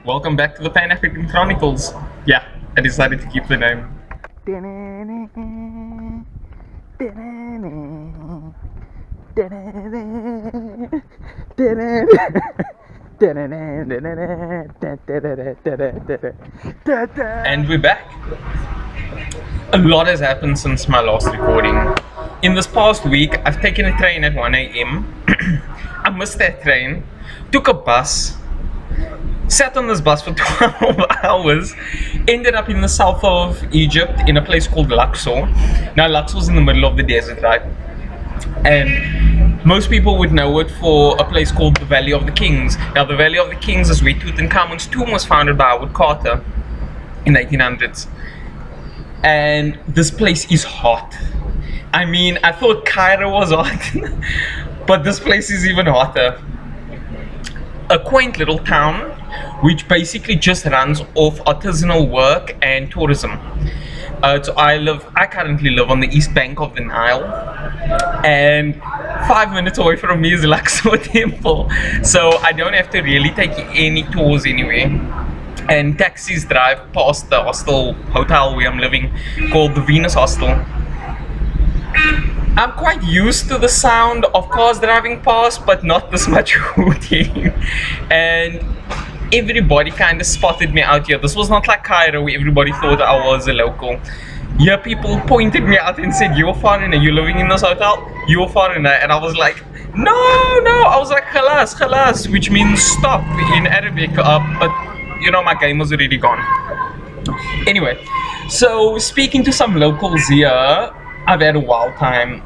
Welcome back to the Pan-African Chronicles. Yeah, I decided to keep the name. And we're back. A lot has happened since my last recording. In this past week, I've taken a train at 1 a.m. I missed that train, took a bus, sat on this bus for 12 hours, ended up in the south of Egypt in a place called Luxor. Now, Luxor's in the middle of the desert, right? And most people would know it for a place called the Valley of the Kings. Now, the Valley of the Kings is where Tutankhamun's tomb was founded by Howard Carter in the 1800s. And this place is hot. I mean, I thought Cairo was hot, but this place is even hotter. A quaint little town which basically just runs off artisanal work and tourism. So I currently live on the east bank of the Nile, and 5 minutes away from me is Luxor Temple, so I don't have to really take any tours anywhere. And taxis drive past the hotel where I'm living, called the Venus Hostel. I'm quite used to the sound of cars driving past, but not this much hooting. And everybody kind of spotted me out here. This was not like Cairo where everybody thought I was a local. Here people pointed me out and said, "You're a foreigner, you're living in this hotel, you're a foreigner." And I was like, no, I was like, "Khalas, khalas," which means stop in Arabic, but you know, my game was already gone. Anyway, so speaking to some locals here, I've had a wild time.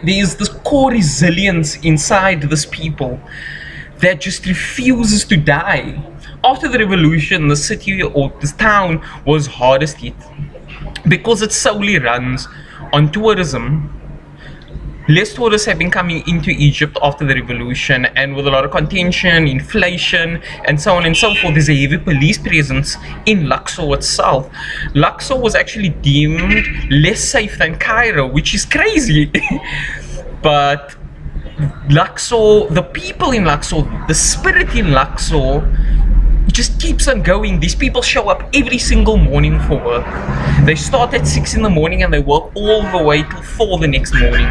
There's this core resilience inside this people that just refuses to die. After the revolution, the city or this town was hardest hit because it solely runs on tourism. Less tourists have been coming into Egypt after the revolution, and with a lot of contention, inflation, and so on and so forth, there's a heavy police presence in Luxor itself. Luxor was actually deemed less safe than Cairo, which is crazy. But Luxor, the people in Luxor, the spirit in Luxor just keeps on going. These people show up every single morning for work. They start at 6 in the morning and they work all the way till 4 the next morning.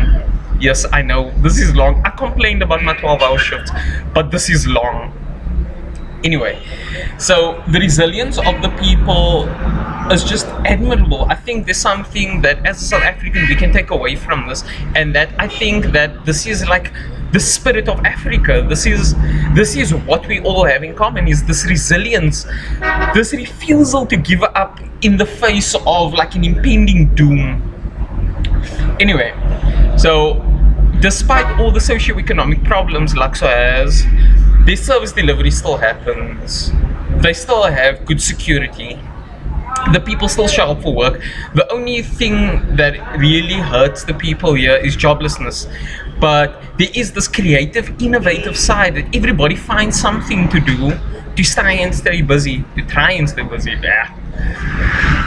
Yes, I know, this is long. I complained about my 12-hour shift, but this is long. Anyway, so the resilience of the people is just admirable. I think there's something that as a South African we can take away from this, and that I think that this is like the spirit of Africa. This is what we all have in common, is this resilience, this refusal to give up in the face of like an impending doom. Anyway, so despite all the socio-economic problems Luxor has, their service delivery still happens. They still have good security. The people still show up for work. The only thing that really hurts the people here is joblessness. But there is this creative, innovative side that everybody finds something to do to try and stay busy. Yeah.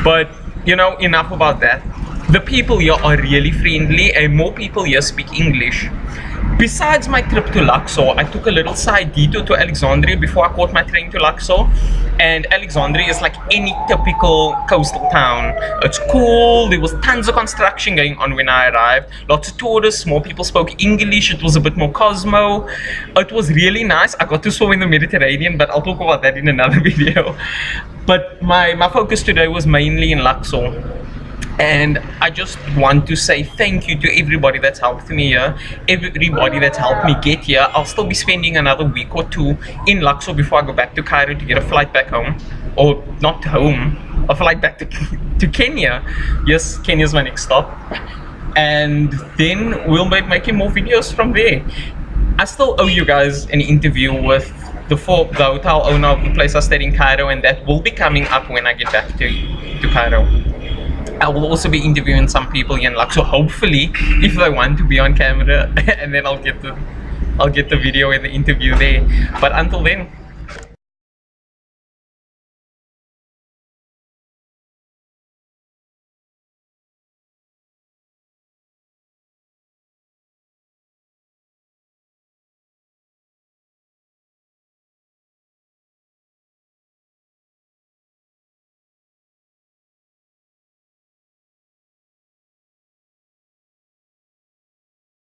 But, you know, enough about that. The people here are really friendly, and more people here speak English. Besides my trip to Luxor, I took a little side detour to Alexandria before I caught my train to Luxor. And Alexandria is like any typical coastal town. It's cool, there was tons of construction going on when I arrived. Lots of tourists, more people spoke English, it was a bit more cosmo. It was really nice. I got to swim in the Mediterranean, but I'll talk about that in another video. But my focus today was mainly in Luxor. And I just want to say thank you to everybody that's helped me here, everybody that's helped me get here. I'll still be spending another week or two in Luxor before I go back to Cairo to get a flight back home. Or not home, a flight back to Kenya. Yes, Kenya's my next stop. And then we'll be making more videos from there. I still owe you guys an interview with the hotel owner of the place I stayed in Cairo, and that will be coming up when I get back to Cairo. I will also be interviewing some people here in Luxor, hopefully, if they want to be on camera, and then I'll get the video and the interview there. But until then,